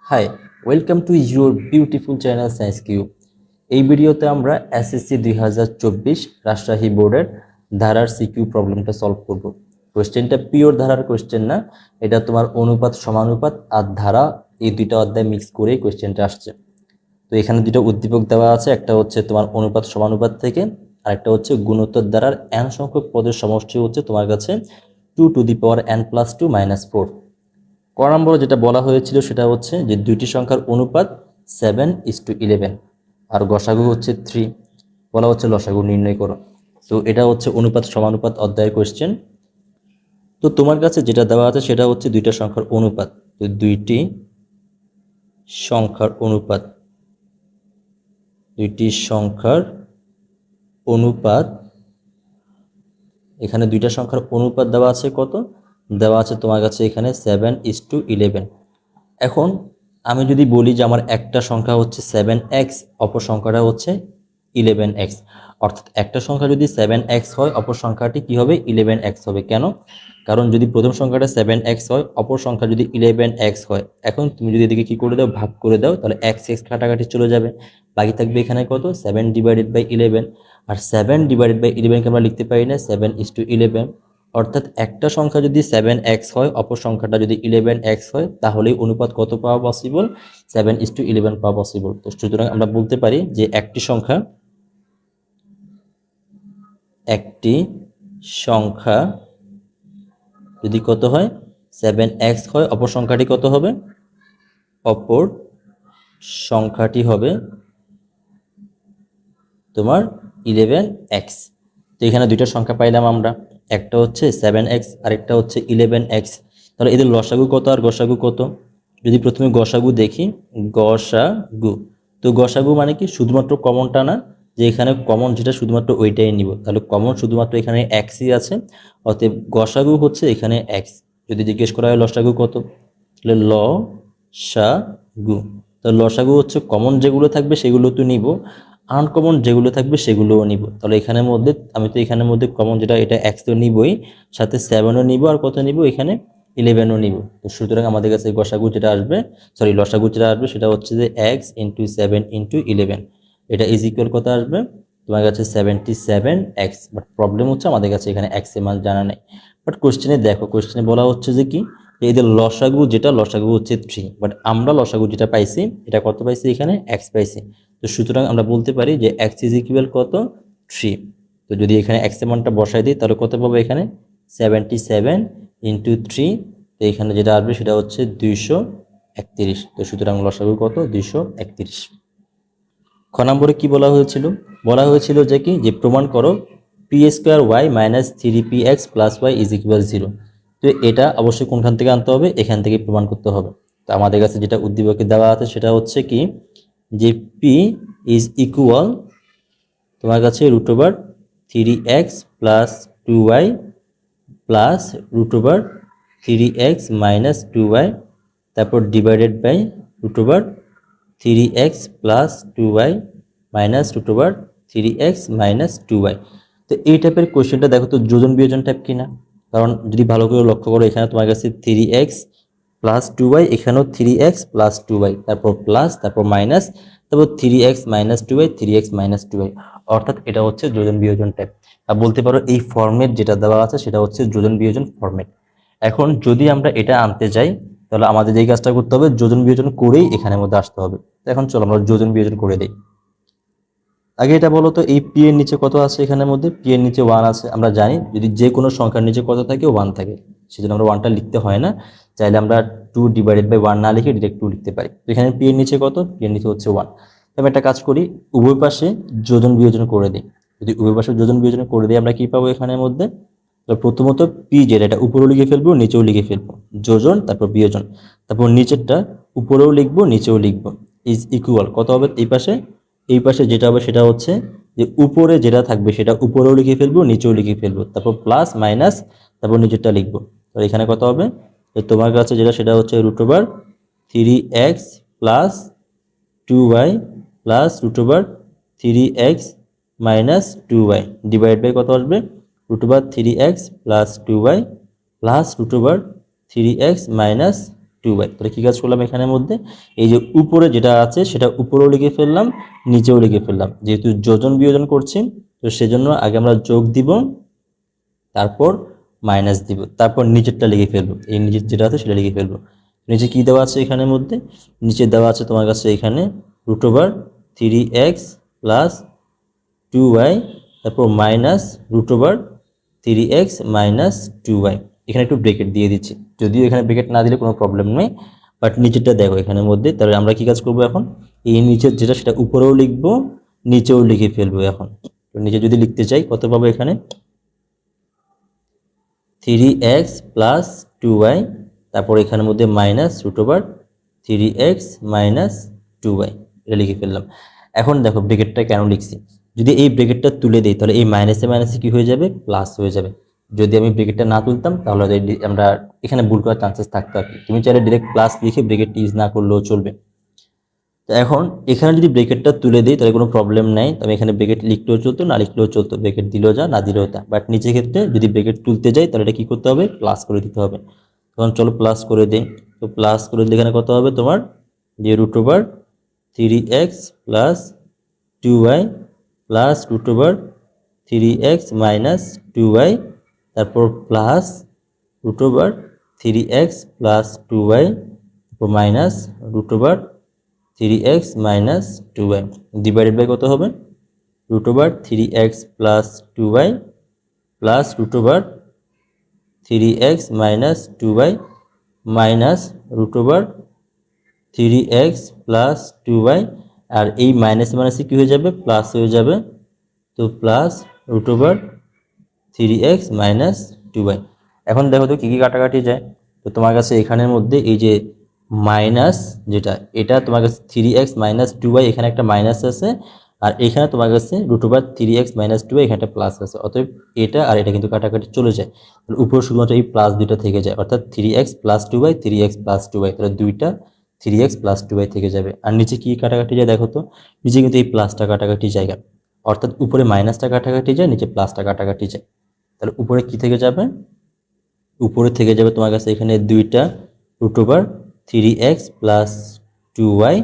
High, welcome to your beautiful channel science cube. এই ভিডিওতে আমরা এসএসসি 2024 রাজশাহী বোর্ডের ধারার সিকিউ প্রবলেমটা সলভ করব। কোয়েশ্চেনটা পিওর ধারার কোয়েশ্চেন না, এটা তোমার অনুপাত সমানুপাত আর ধারা এই দুইটা অধ্যায় মিক্স করেই কোয়েশ্চেনটা আসছে। তো এখানে দুটো উদ্দীপক দেওয়া আছে, একটা হচ্ছে তোমার অনুপাত সমানুপাত থেকে, আর একটা হচ্ছে গুণোত্তর দ্বারার n সংখ্যক পদের সমষ্টি হচ্ছে তোমার কাছে 2n+2 - 4। ক নম্বরে যেটা বলা হয়েছিল সেটা হচ্ছে যে দুইটি সংখ্যার অনুপাত 7:11 আর গসাগু হচ্ছে 3। বলা হচ্ছে লসাগু নির্ণয় করো। তো এটা হচ্ছে অনুপাত সমানুপাত অধ্যায়ের কোয়েশ্চেন। তো তোমার কাছে যেটা দেওয়া আছে সেটা হচ্ছে দুইটা সংখ্যার অনুপাত। তো দুইটি সংখ্যার অনুপাত এখানে দুইটা সংখ্যার অনুপাত দেওয়া আছে কত? দেওয়া আছে তোমার কাছে এখানে 7:11। এখন আমি যদি বলি যে আমার একটা সংখ্যা হচ্ছে 7x, অপর সংখ্যাটা হচ্ছে 11x, অর্থাৎ একটা সংখ্যা যদি 7x হয় অপর সংখ্যাটি কি হবে? 11x হবে। কেন? কারণ যদি প্রথম সংখ্যাটা 7x হয়, অপর সংখ্যা যদি 11x হয়, এখন তুমি যদি এদিকে কি করে দাও, ভাগ করে দাও, তাহলে x x কাটাকাটি চলে যাবে, বাকি থাকবে এখানে কত? 7/11। আর 7/11 কে আমরা লিখতে পারি না 7:11। অর্থাৎ একটা সংখ্যা যদি 7x হয়, অপর সংখ্যাটা যদি 11x হয়, তাহলেই অনুপাত কত পাওয়া পসিবল? 7:11 পাওয়া পসিবল। তো সুতরাং আমরা বলতে পারি যে একটি সংখ্যা যদি কত হয়? 7x হয়, অপর সংখ্যাটি কত হবে? অপর সংখ্যাটি হবে তোমার 11x। তো এখানে দুইটা সংখ্যা পাইলাম আমরা, একটা হচ্ছে 7x আর একটা হচ্ছে 11x। তাহলে এদের লসাগু কত আর গসাগু কত? যদি প্রথমে গসাগু দেখি, গসাগু, তো গসাগু মানে কি? শুধুমাত্র কমনটা না, যে এখানে কমন যেটা শুধুমাত্র ওইটাই নিব, তাহলে কমন শুধুমাত্র এখানে xই আছে, অতএব গসাগু হচ্ছে এখানে x। যদি জিজ্ঞেস করা হয় লসাগু কত, তাহলে লসাগু, তো লসাগু হচ্ছে কমন যেগুলো থাকবে সেগুলো তো নিব, আনকমন যেগুলো থাকবে সেগুলোও নিব। তাহলে এখানের মধ্যে আমি তো এখানের মধ্যে কমন যেটা এটা x তো নিবই, সাথে 7ও নিব, আর কত নিব? এখানে 11ও নিব। তো সুতরাং আমাদের কাছে গসাগু যেটা আসবে, সরি লসাগু যেটা আসবে সেটা হচ্ছে যে x × 7 × 11। এটা ইজ ইকুয়াল কত আসবে তোমার কাছে? 77x। বাট প্রবলেম হচ্ছে আমাদের কাছে এখানে x এর মান জানা নেই। বাট কোশ্চেনে দেখো, কোশ্চেনে বলা হচ্ছে যে কি, এদের লসাগু যেটা, লসাগু হচ্ছে 3, বাট আমরা লসাগু যেটা পাইছি এটা কত পাইছি? এখানে x পাইছি। তো সুতরাং আমরা বলতে পারি যে x ইজ ইকুয়াল কত? 3। তো যদি এখানে x এর মানটা বসাই দিই তাহলে কত পাবো? এখানে 77 × 3। তো এখানে যেটা আসবে সেটা হচ্ছে 231। তো সুতরাং লসাগু কত? 231। খ নম্বরে কি বলা হয়েছিল? বলা হয়েছিল যে কি, যে প্রমাণ করো p² y - 3px + y = 0। তো এটা অবশ্যই কোনখান থেকে আনতে হবে? এখান থেকে প্রমাণ করতে হবে। তো আমাদের কাছে যেটা উদ্দীপকে দেওয়া আছে সেটা হচ্ছে কি, যে p ইজ ইকুয়াল তোমার কাছে √3x + 2y plus √3x - 2y, তারপর divided by √3x + 2y - √3x - 2y। তো এই টাইপের কোয়েশ্চেনটা দেখো তো যোজন বিয়োজন টাইপ কিনা। কারণ যদি ভালো করে লক্ষ্য করো, এখানে তোমার কাছে 3x + 2y, এখানেও 3x + 2y, তারপর প্লাস, তারপর মাইনাস, তারপর 3x - 2y, 3x - 2y, অর্থাৎ এটা হচ্ছে যোজন বিয়োজন টাইপ। আর বলতে পারো এই ফরম্যাট যেটা দেওয়া আছে সেটা হচ্ছে যোজন বিয়োজন ফরম্যাট। এখন যদি আমরা এটা আনতে যাই, তাহলে আমাদের যেই কাজটা করতে হবে, যোজন বিয়োজন করেই এখানের মধ্যে আসতে হবে। এখন চলো আমরা যোজন বিয়োজন করে দিই। আগে এটা বলো তো, এই পি এর নিচে কত আছে? এখানের মধ্যে পি এর নিচে 1 আছে। আমরা জানি যদি যে কোনো সংখ্যার নিচে কত থাকে? 1 থাকে, সেজন্য আমরা 1টা লিখতে হয় না। চাইলে আমরা 2/1 না লিখে ডিরেক্ট 2 লিখতে পারি। তো এখানে পি এর নিচে কত? পি এর নিচে হচ্ছে 1। আমি একটা কাজ করি, উভয় পাশে যোজন বিয়োজন করে দিই। যদি উভয় পাশে যোজন বিয়োজন করে দিই, আমরা কি পাবো এখানের মধ্যে? তো প্রথমত পি যেটা, এটা উপরেও লিখে ফেলবো, নিচেও লিখে ফেলবো, যোজন তারপর বিয়োজন, তারপর নিচেরটা উপরেও লিখবো, নিচেও লিখবো, ইজ ইকুয়াল কত হবে? এই পাশে যেটা হবে সেটা হচ্ছে যে উপরে যেটা থাকবে সেটা উপরেও লিখে ফেলবো, নিচেও লিখে ফেলবো, তারপর প্লাস মাইনাস, তারপর নিচেরটা লিখবো। তো এখানে কত হবে? তো তোমার কাছে যেটা সেটা হচ্ছে √3x + 2y +√3x - 2y divide by কত আসবে? √3x + 2y +√3x - 2y। তাহলে কি কাজ করলাম এখানের মধ্যে, এই যে উপরে যেটা আছে সেটা উপরেও লিখে ফেললাম, নিচেও লিখে ফেললাম। যেহেতু যোজন বিয়োজন করছি তো সেজন্য আগে আমরা যোগ দিব, তারপর মাইনাস দিব, তারপর নিচেরটা লিখে ফেলবো। এই নিচের যেটা আছে সেটা লিখে ফেলবো। নিচে কি দেওয়া আছে এখানের মধ্যে, নিচে দেওয়া আছে তোমার কাছে এখানে √3x প্লাস 2y, তারপর মাইনাস √3x মাইনাস 2y। এখানে একটু ব্রেকেট দিয়ে দিচ্ছি, যদিও এখানে ব্রেকেট না দিলে কোনো প্রবলেম নেই, বাট নিচেরটা দেখো এখানের মধ্যে। তাহলে আমরা কি কাজ করব এখন, এই নিচের যেটা সেটা উপরেও লিখবো, নিচেও লিখে ফেলবো। এখন তো নিচে যদি লিখতে চাই কত পাবো এখানে, 3x প্লাস 2y, তারপর এখানের মধ্যে মাইনাস √3x মাইনাস 2y, এটা লিখে ফেললাম। এখন দেখো ব্রেকেটটা কেন লিখছি, যদি এই ব্রেকেটটা তুলে দিই তাহলে এই মাইনাসে মাইনাসে কি হয়ে যাবে, প্লাস হয়ে যাবে। যদি আমি ব্রেকেটটা না তুলতাম তাহলে আমরা এখানে ভুল করার চান্সেস থাকতো আর কি। তুমি চাইলে ডিরেক্ট প্লাস লিখে ব্রেকেট ইউজ না করলেও চলবে। তো এখন এখানে যদি ব্রেকেটটা তুলে দিই তাহলে কোনো প্রবলেম নাই, তবে এখানে ব্রেকেট লিখলেও চলতো, না লিখলেও চলতো, ব্রেকেট দিলেও যা না দিলেও তা। বাট নিচের ক্ষেত্রে যদি ব্রেকেট তুলতে যাই তাহলে এটা কি করতে হবে, প্লাস করে দিতে হবে। তখন চলো প্লাস করে দিই। তো প্লাস করে দিলে এখানে কত হবে তোমার, যে √3x plus 2y plus √3x minus 2y, তারপর প্লাস √3x প্লাস 2y, তারপর minus √3x minus 2y, divided by কত হবে, √3x plus 2y plus √3x minus 2y minus √3x plus 2y, আর এই মাইনাস মাইনাসে কি হয়ে যাবে, প্লাস হয়ে যাবে। তো প্লাস √3x মাইনাস 2y। এখন দেখো তো কী কী কাটাকাটি যায়। তো তোমার কাছে এখানের মধ্যে এই যে মাইনাস যেটা, এটা তোমার কাছে 3x মাইনাস 2y, এখানে একটা মাইনাস আছে, আর এখানে তোমার কাছে √3x মাইনাস 2y, এখানে একটা প্লাস আছে। অতএব এটা আর এটা কিন্তু কাটাকাটি চলে যায়, উপর শুধুমাত্র এই প্লাস দুইটা থেকে যায়, অর্থাৎ 3x plus 2y 3x plus 2y, তাহলে দুইটা 3x প্লাস 2y থেকে যাবে। আর নিচে কি কাটাকাটি যায় দেখো তো, নিচে কিন্তু এই প্লাসটা কাটাকাটি জায়গা, অর্থাৎ উপরে মাইনাসটা কাটাকাটি যায়, নিচে প্লাসটা কাটাকাটি যায়। তাহলে উপরে কি থেকে যাবে, উপরে থেকে যাবে তোমার কাছে এখানে দুইটা √3x প্লাস 2y,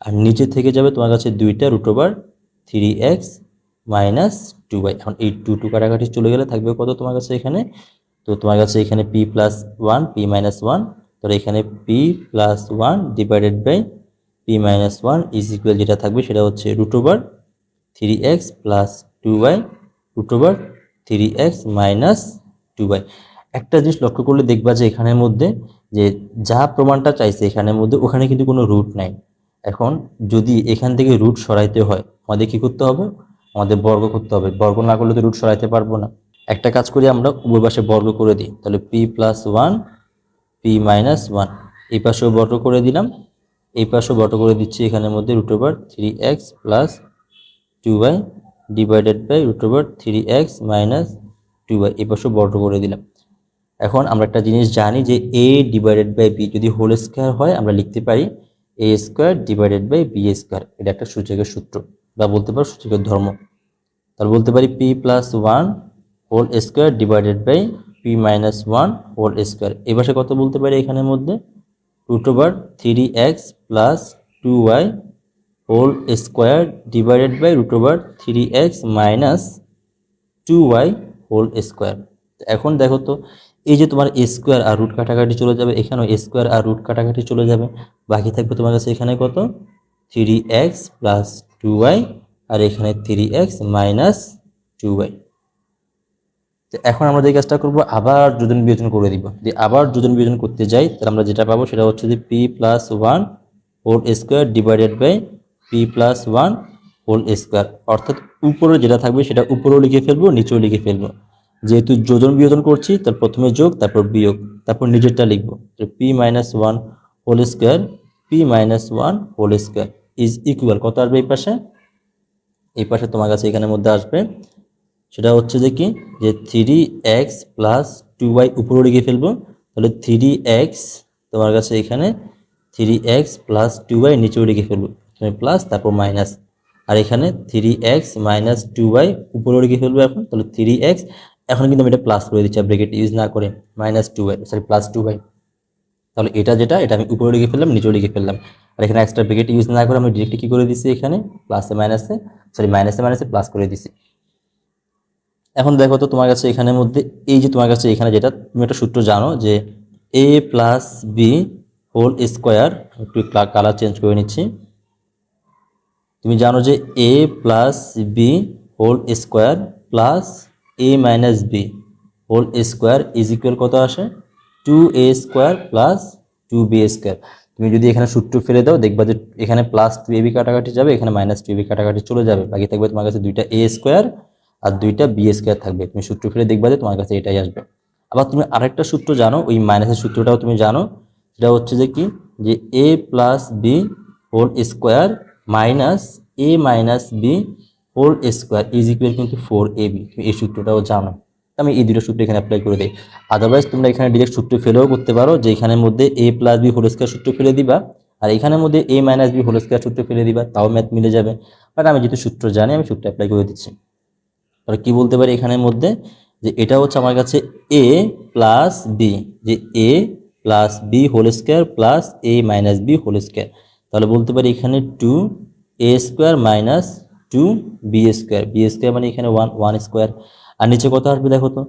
আর নিচে থেকে যাবে তোমার কাছে দুইটা √3x মাইনাস 2y। এখন এই 2 কাটাকাটি চলে গেলে থাকবে কত তোমার কাছে এখানে, তো তোমার কাছে এখানে p প্লাস 1 p মাইনাস 1, তো এখানে p plus 1 divided by p minus 1 is equal, যেটা থাকবে সেটা হচ্ছে √3x plus 2y √3x minus 2y। একটা জিনিস লক্ষ্য করলে দেখবা যে এখানের মধ্যে যে যা প্রমাণটা চাইছে এখানের মধ্যে, ওখানে কিন্তু কোনো রুট নাই। এখন যদি এখান থেকে রুট সরাইতে হয় আমাদের কি করতে হবে, আমাদের বর্গ করতে হবে। বর্গ না করলে তো রুট সরাইতে পারবো না। একটা কাজ করি, আমরা উভয় পাশে বর্গ করে দিই, তাহলে p প্লাস 1 p মাইনাস 1, এই পাশেও বর্গ করে দিলাম, এই পাশেও বর্গ করে দিচ্ছি। এখানের মধ্যে √3x plus 2y divided by √3x minus 2y, এই পাশেও বর্গ করে দিলাম। এখন আমরা একটা জিনিস জানি যে a ডিভাইডেড বাই b যদি হোল স্কয়ার হয় আমরা লিখতে পারি a square divided by b square. এটা একটা সূচকের সূত্র বা বলতে পারো সূচকের ধর্ম। তাহলে বলতে পারি p plus 1 whole square divided by p minus 1 whole square. এই পাশে কত বলতে পারি এখানের মধ্যে, √3x plus 2y whole square divided by √3x minus 2y whole square. এখন দেখো তো এই যে তোমার স্কোয়ার আর রুট কাটাকাটি চলে যাবে, এখানেও স্কোয়ার আর রুট কাটাকাটি চলে যাবে, বাকি থাকবে তোমার কাছে এখানে কত, 3x প্লাস 2y, আর এখানে 3x মাইনাস 2y। তো এখন আমরা যে কাজটা করবো, আবার যোজন বিয়োজন করে দিব। যদি আবার যোজন বিয়োজন করতে যাই তাহলে আমরা যেটা পাবো সেটা হচ্ছে যে p plus 1 whole square divided by p plus 1 whole square, অর্থাৎ উপরে যেটা থাকবে সেটা উপরেও লিখে ফেলবো, নিচেও লিখে ফেলবো। যেহেতু যোজন বিয়োজন করছি তার প্রথমে যোগ, তারপর বিয়োগ, তারপর নিজেরটা লিখবো। p minus 1 whole square p minus 1 whole square is equal কত আসবে এই পাশে, এই পাশে তোমার কাছে এখানের মধ্যে আসবে সেটা হচ্ছে যে কি, যে 3x প্লাস 2y উপরে লিখে ফেলবো। তাহলে 3x তোমার কাছে এখানে 3x প্লাস 2y নিচেও লিখে ফেলবো, এখানে প্লাস তারপর মাইনাস, আর এখানে 3x মাইনাস 2y উপরে লিখে ফেলবো। এখন তাহলে 3x, এখন কিন্তু আমি এটা প্লাস করে দিচ্ছি ব্র্যাকেট ইউজ না করে, minus 2y sorry plus 2y। তাহলে এটা যেটা, এটা আমি উপরে লিখে ফেললাম, নিচেও লিখে ফেললাম। আর এখানে এক্সট্রা ব্র্যাকেট ইউজ না করে আমি ডিরেক্টলি কি করে দিছি, এখানে প্লাসে মাইনাসে, সরি মাইনাসে মাইনাসে প্লাস করে দিছি। এখন দেখো তো তোমার কাছে এখানের মধ্যে এই যে তোমার কাছে এখানে যেটা তুমি একটা সূত্র জানো যে a plus B whole square, একটু কালার চেঞ্জ করে নিচ্ছি। তুমি জানো যে a plus B whole square plus a minus B whole square is equal কত আসে, 2a স্কোয়ার প্লাস 2b স্কোয়ার। তুমি যদি এখানে সূত্র ফেলে দাও দেখবা যে এখানে প্লাস 2ab কাটাকাটি যাবে, এখানে মাইনাস 2ab কাটাকাটি চলে যাবে, বাকি থাকবে তোমার কাছে দুইটা a স্কোয়ার আর দুইটা b স্কোয়ার থাকবে। তুমি সূত্র ফেলে দেখবা যে তোমার কাছে এটাই আসবে। আবার তুমি আরেকটা সূত্র জানো, ওই মাইনাসের সূত্রটাও তুমি জানো, সেটা হচ্ছে যে কি, যে a plus B whole square minus a minus B whole square is equal কিন্তু 4ab। তুমি এই সূত্রটাও জানো, আমি এই দুটো সূত্র এখানে অ্যাপ্লাই করে দিই। আদারওয়াইজ তোমরা এখানে ডিরেক্ট সূত্র ফেলেও করতে পারো, যে এখানের মধ্যে a plus B whole square সূত্র ফেলে দিবা, আর এখানের মধ্যে a minus B whole square সূত্র ফেলে দিবা, তাও ম্যাথ মিলে যাবে। বাট আমি যেহেতু সূত্র জানি আমি সূত্র অ্যাপ্লাই করে দিচ্ছি। তাহলে কি বলতে পারি এখানের মধ্যে, যে এটা হচ্ছে আমার কাছে a প্লাস বি, যে a plus B whole square plus a minus B whole square. তাহলে বলতে পারি এখানে 2a square minus 2b square, b square মানে এখানে 1 স্কোয়ার। আর নিচে কত আসবে দেখো তো,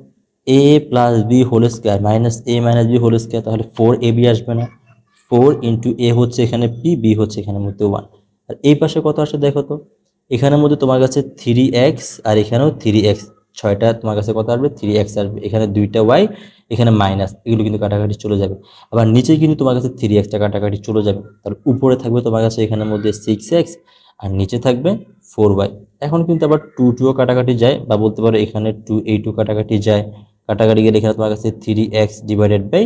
a plus B whole square minus a minus B whole square, তাহলে 4ab আসবে না, 4 ইন্টু a হচ্ছে এখানে p, b হচ্ছে এখানের মধ্যে 1। আর এই পাশে কত আসে দেখো তো, এখানের মধ্যে তোমার কাছে 3x আর এখানেও 3x, 6টা তোমার কাছে কত আসবে, 3x আসবে। এখানে দুইটা y, এখানে মাইনাস, এগুলো কিন্তু কাটাকাটি চলে যাবে। আবার নিচে কিন্তু তোমার কাছে 3xটা কাটাকাটি চলে যাবে। তাহলে উপরে থাকবে তোমার কাছে এখানের মধ্যে 6x আর নিচে থাকবে 4y। এখন কিন্তু আবার 2 কাটাকাটি যায়, বা বলতে পারো এখানে 2 কাটাকাটি যায়, কাটাকাটি গেলে এখানে তোমার কাছে 3x ডিভাইডেড বাই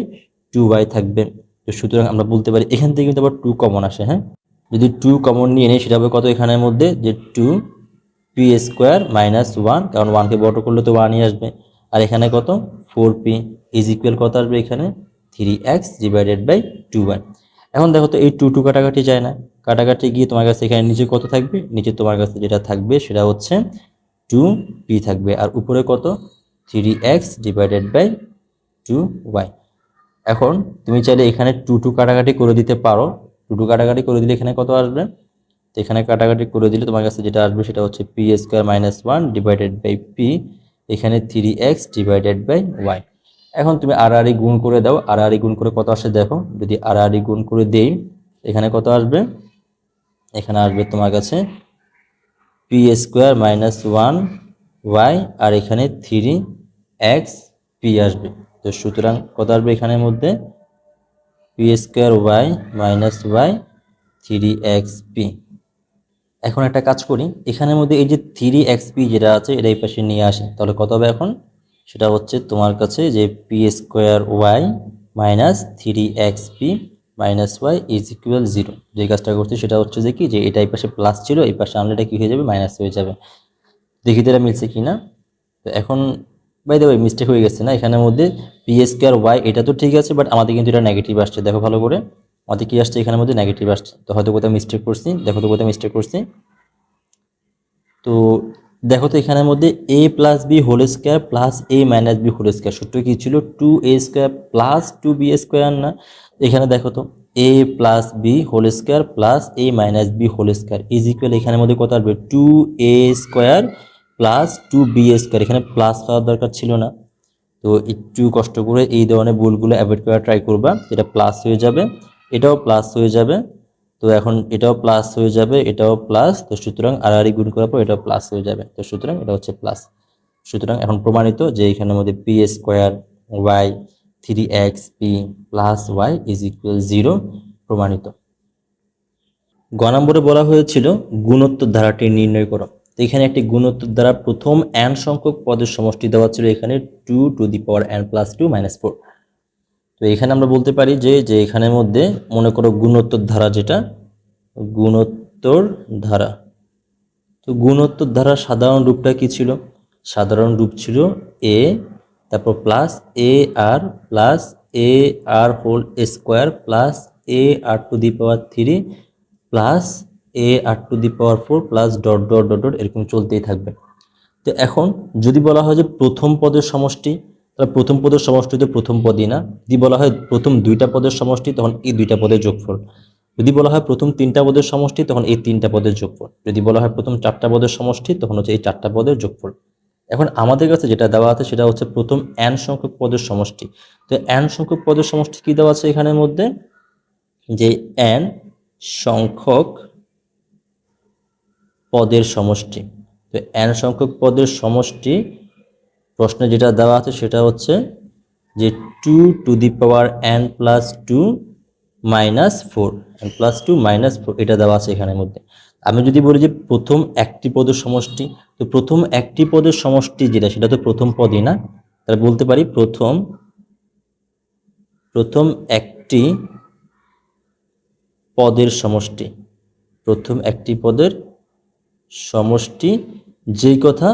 2y থাকবে। তো সুতরাং আমরা বলতে পারি এখান থেকে কিন্তু আবার 2 কমন আসে। হ্যাঁ, যদি 2 কমন নিয়ে নেই সেটা হবে কত এখানের মধ্যে, যে 2p স্কোয়ার মাইনাস 1, কারণ 1কে বড় করলে তো 1ই আসবে। আর এখানে কত 4p ইজ ইকুয়াল কত আসবে এখানে 3x ডিভাইডেড বাই 2y। এখন দেখো তো এই 2 কাটাকাটি যায় না, কাটাকাটি গিয়ে তোমার কাছে এখানে নিচে কত থাকবে, নিচে তোমার কাছে যেটা থাকবে সেটা হচ্ছে 2p থাকবে, আর উপরে কত 3x ডিভাইডেড বাই 2y। এখন তুমি চাইলে এখানে 2 কাটাকাটি করে দিতে পারো, 2 কাটাকাটি করে দিলে এখানে কত আসবে, তো এখানে কাটাকাটি করে দিলে তোমার কাছে যেটা আসবে সেটা হচ্ছে P square minus 1 divided by P, এখানে 3x ডিভাইডেড বাই ওয়াই। এখন তুমি আড়াআড়ি গুণ করে দাও, আড়াআড়ি গুণ করে কত আসে দেখো, যদি আড়াআড়ি গুণ করে দেই এখানে কত আসবে, এখানে আসবে তোমার কাছে পি স্কোয়ার মাইনাস 1y আর এখানে 3x পি আসবে। তো সুতরাং কত আসবে এখানের মধ্যে, P square Y minus Y 3xp। এখন একটা কাজ করি, এখানের মধ্যে এই যে 3xp যেটা আছে এটা এই পাশে নিয়ে আসি, তাহলে কত হবে এখন, সেটা হচ্ছে তোমার কাছে যে P square Y minus 3xp minus Y is equal 0। যে কাজটা করছি সেটা হচ্ছে যে কি, যে এটা এই পাশে প্লাস ছিল, এই পাশে আনলে এটা কি হয়ে যাবে, মাইনাস হয়ে যাবে। দেখি তো এটা মিলছে কি না। তো এখন বাই দ্য ওয়ে মিস্টেক হয়ে গেছে না এখানের মধ্যে, পি স্কোয়ার ওয়াই এটা তো ঠিক আছে, বাট আমাদের কিন্তু এটা নেগেটিভ আসছে, দেখো ভালো করে আমাদের কি আসছে এখানের মধ্যে নেগেটিভ আসছে। তো হয়তো কোথাও মিস্টেক করছি, দেখো তো কোথাও মিস্টেক করছি। তো দেখো তো এখানের মধ্যে a plus B whole square plus a minus B whole square সূত্র কি ছিল, 2a স্কোয়ার প্লাস 2b স্কোয়ার না। এখানে দেখো তো a plus B whole square plus a minus B whole square is equal এখানের মধ্যে কত আসবে, 2a স্কোয়ার প্লাস 2b স্কোয়ার। এখানে প্লাস হওয়ার দরকার ছিল না, তো একটু কষ্ট করে এই ধরনের ভুলগুলো অ্যাভয়েড করার ট্রাই করবা। এটা প্লাস হয়ে যাবে, এটাও প্লাস হয়ে যাবে। তো এখন এটাও প্লাস হয়ে যাবে, এটাও প্লাস, তো সুতরাং আড়াআড়ি গুণ করার পর এটাও প্লাস হয়ে যাবে, তো সুতরাং এটা হচ্ছে প্লাস। সুতরাং এখন প্রমাণিত যে এখানের মধ্যে P square Y 3xp plus Y is equal 0 প্রমাণিত। গ নম্বরে বলা হয়েছিল গুণোত্তর ধারাটি নির্ণয় করো। তো এখানে একটি গুণোত্তর দ্বারা প্রথম n সংখ্যক পদের সমষ্টি দেওয়া ছিল এখানে 2n প্লাস 2 মাইনাস 4। তো এখানে আমরা বলতে পারি যে যে এখানের মধ্যে মনে করো গুণোত্তর ধারা, যেটা গুণোত্তর ধারা, তো গুণোত্তর ধারার সাধারণ রূপটা কি ছিল, সাধারণ রূপ ছিল a তারপর plus A R plus A R whole square plus A R to the power 3 plus A R to the power 4 plus dot dot dot dot এরকম চলতেই থাকবে। তো এখন যদি বলা হয় যে প্রথম পদের সমষ্টি, তাহলে প্রথম পদের সমষ্টি তো প্রথম পদই না। যদি বলা হয় প্রথম দুইটা পদের সমষ্টি তখন এই দুইটা পদের যোগফল। যদি বলা হয় প্রথম তিনটা পদের সমষ্টি তখন এই তিনটা পদের যোগফল। যদি বলা হয় প্রথম চারটা পদের সমষ্টি তখন হচ্ছে এই চারটা পদের যোগফল। এখন আমাদের কাছে যেটা দেওয়া আছে সেটা হচ্ছে প্রথম n সংখ্যক পদের সমষ্টি। তো n সংখ্যক পদের সমষ্টি কি দেওয়া আছে এখানের মধ্যে, যে n সংখ্যক পদের সমষ্টি। তো n সংখ্যক পদের সমষ্টি প্রশ্নে যেটা দেওয়া আছে সেটা হচ্ছে যে 2n+2 -4 n+2 -4 এটা দেওয়া আছে এখানের মধ্যে। আমি যদি বলি যে প্রথম একটি পদের সমষ্টি, তো প্রথম একটি পদের সমষ্টি যেটা সেটা তো প্রথম পদই না। তাহলে বলতে পারি প্রথম একটি পদের সমষ্টি, প্রথম একটি পদের সমষ্টি। যেই কথা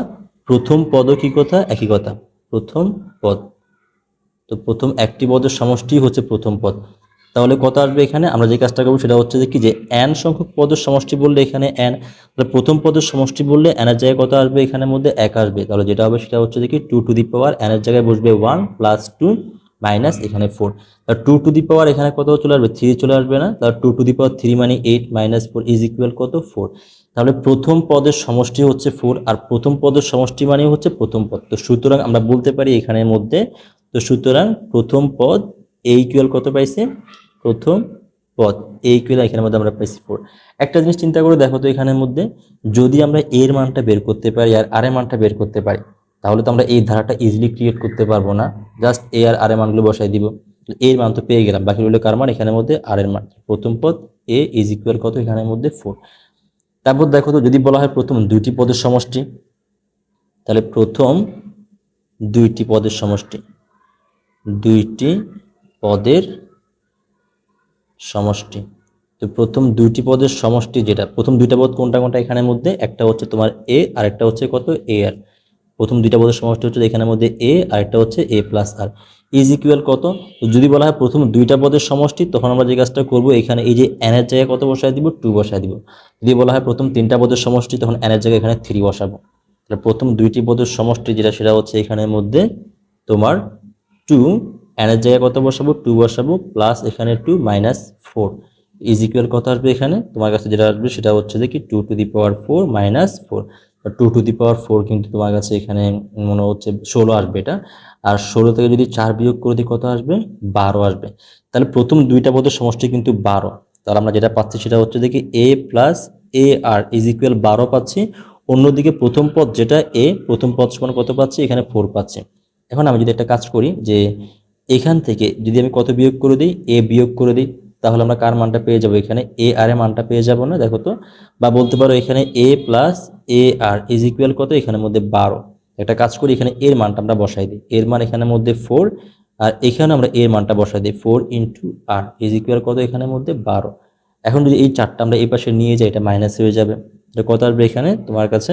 প্রথম পদও কি কথা, একই কথা, প্রথম পদ। তো প্রথম একটি পদের সমষ্টি হচ্ছে প্রথম পদ। তাহলে কত আসবে এখানে, আমরা যে কাজটা করবো সেটা হচ্ছে যে কি, যে n সংখ্যক পদের সমষ্টি বললে এখানে n, তাহলে প্রথম পদের সমষ্টি বললে n এর জায়গায় কত আসবে, এখানের মধ্যে 1 আসবে। তাহলে যেটা হবে সেটা হচ্ছে যে কি 2 n এর জায়গায় বসবে 1 + 2 মাইনাস এখানে 4। তাহলে 2 এখানে কত চলে আসবে, 3 চলে আসবে না। তাহলে 2 মানে 8 - 4 ইজ ইকুয়াল কত, 4। তাহলে প্রথম পদের সমষ্টি হচ্ছে 4, আর প্রথম পদের সমষ্টি মানে হচ্ছে প্রথম পদ। তো সুতরাং আমরা বলতে পারি এখানের মধ্যে, তো সুতরাং প্রথম পদ a ইকুয়াল কত পাইছে, প্রথম পদ a ইকুয়াল এখানের মধ্যে আমরা পাইছি 4। একটা জিনিস চিন্তা করে দেখো তো এখানের মধ্যে, যদি আমরা এর মানটা বের করতে পারি আর আর এর মানটা বের করতে পারি, তাহলে তো আমরা এই ধারাটা ইজিলি ক্রিয়েট করতে পারবো না। জাস্ট এ আর এর মানগুলো বসাই দিব, এর মান তো পেয়ে গেলাম, বাকি রইল কার মান, এখানের মধ্যে আর এর মান। প্রথম পদ a ইজ ইকুয়াল কত, এখানের মধ্যে 4। তারপর দেখো তো যদি বলা হয় প্রথম দুইটি পদের সমষ্টি, তাহলে প্রথম দুইটি পদের সমষ্টি, দুইটি পদের সমষ্টি। তো প্রথম দুইটি পদের সমষ্টি যেটা, প্রথম দুইটা পদ কোনটা কোনটা এখানের মধ্যে, একটা হচ্ছে তোমার a আর একটা হচ্ছে কত, a আর। প্রথম দুইটা পদের সমষ্টি হচ্ছে এখানের মধ্যে a আর একটা হচ্ছে a plus R is equal কত। তো যদি বলা হয় প্রথম দুইটা পদের সমষ্টি, তখন আমরা যে কাজটা করব এখানে এই যে n এর জায়গায় কত বসায় দিব, 2 বসায় দিব। যদি বলা হয় প্রথম তিনটা পদের সমষ্টি, তখন n এর জায়গায় এখানে 3 বসাবো। তাহলে প্রথম দুইটি পদের সমষ্টি যেটা সেটা হচ্ছে এখানের মধ্যে তোমার 2, n এর জায়গায় কত বসাবো, 2 বসাবো, প্লাস এখানে 2 - 4 ইজ ইকুয়াল কত আসবে, এখানে তোমার কাছে যেটা আসবে সেটা হচ্ছে যে কি 2 - 4 - 4। 2 - 4 কিন্তু তোমার কাছে এখানে মনে হচ্ছে 16 আসবে এটা। আর 16 থেকে যদি 4 বিয়োগ করে দিই কত আসবে, 12 আসবে। তাহলে প্রথম দুইটা পদের সমষ্টি কিন্তু 12। তাহলে আমরা যেটা পাচ্ছি সেটা হচ্ছে দেখি a + a r is equal 12 পাচ্ছি। অন্যদিকে প্রথম পদ যেটা a, প্রথম পদ সমান কত পাচ্ছি, এখানে 4 পাচ্ছি। এখন আমি যদি একটা কাজ করি, যে এখান থেকে যদি আমি কত বিয়োগ করে দিই, a বিয়োগ করে দিই, তাহলে আমরা কার মানটা পেয়ে যাব, এখানে a r এর মানটা পেয়ে যাব না, দেখো তো। বা বলতে পারো এখানে a + a r is equal কত, এখানের মধ্যে 12। একটা কাজ করি, এখানে এর মানটা আমরা বসাই দিই, এর মান এখানের মধ্যে 4, আর এখানে আমরা এর মানটা বসাই দিই 4 × r ইজ ইকুয়াল কত, এখানের মধ্যে 12। এখন যদি এই চারটা আমরা এই পাশে নিয়ে যাই, এটা মাইনাস হয়ে যাবে। কত আসবে এখানে তোমার কাছে,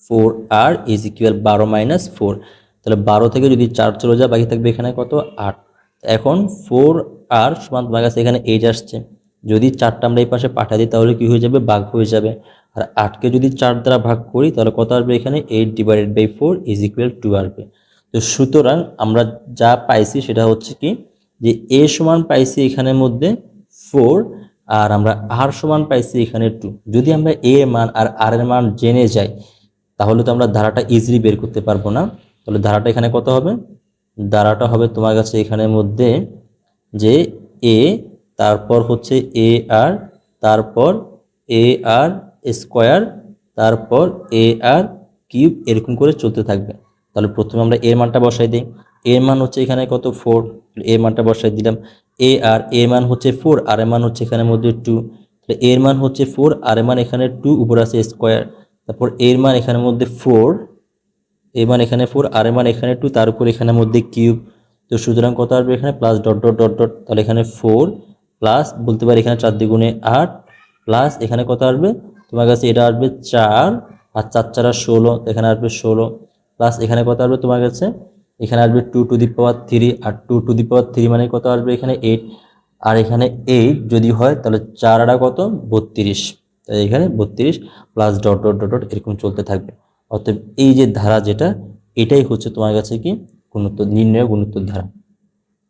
4r ইজ ইকুয়াল 12 - 4। তাহলে 12 থেকে যদি 4 চলে যায়, বাকি থাকবে এখানে কত, 8। এখন 4r সমান তোমার কাছে এখানে 8 আসছে। যদি 4টা আমরা এই পাশে পাঠা দিই, তাহলে কি হয়ে যাবে, ভাগ হয়ে যাবে। আর 8কে যদি 4 দ্বারা ভাগ করি, তাহলে কত আসবে এখানে, 8/4 ইজ ইকুয়াল 2 আসবে। তো সুতরাং আমরা যা পাইছি সেটা হচ্ছে কি, যে a সমান পাইছি এখানের মধ্যে 4, আর আমরা r সমান পাইছি এখানে 2। যদি আমরা a এর মান আর r এর মান জেনে যাই, তাহলে তো আমরা ধারাটা ইজিলি বের করতে পারবো না। তাহলে ধারাটা এখানে কত হবে, ধারাটা হবে তোমার কাছে এখানের মধ্যে যে a, তারপর হচ্ছে a r, তারপর a r স্কোয়ার, তারপর a r কিউব, এরকম করে চলতে থাকবে। তাহলে প্রথমে আমরা এর মানটা বসাই দিই, এর মান হচ্ছে এখানে কত, 4, এর মানটা বসাই দিলাম। এর মান হচ্ছে 4, আর এর মান হচ্ছে এখানের মধ্যে 2। তাহলে এর মান হচ্ছে 4, আর এর মান এখানে 2, উপর আছে স্কোয়ার। তারপর এর মান এখানের মধ্যে 4, এর মান এখানে 4, আর এর মান এখানে 2, তার উপর এখানের মধ্যে কিউব। তো সুতরাং কত আসবে এখানে, plus dot dot dot dot. তাহলে এখানে 4 প্লাস বলতে পারি এখানে 4 দ্বিগুণে 8, প্লাস এখানে কত আসবে তোমার কাছে, এটা আসবে 4, আর 4 4 16, এখানে আসবে 16, প্লাস এখানে কত আসবে তোমার কাছে, এখানে আসবে 2 two the power 3, R 2 two the power 3 মানে কত আসবে এখানে 8। আর এখানে 8 যদি হয়, তাহলে 4 আর কত, 32। তাই এখানে 32 plus dot dot dot dot এরকম চলতে থাকবে। অতএব এই যে ধারা যেটা, এটাই হচ্ছে তোমার কাছে কি গুণোত্তর নির্ণয় গুণোত্তর ধারা।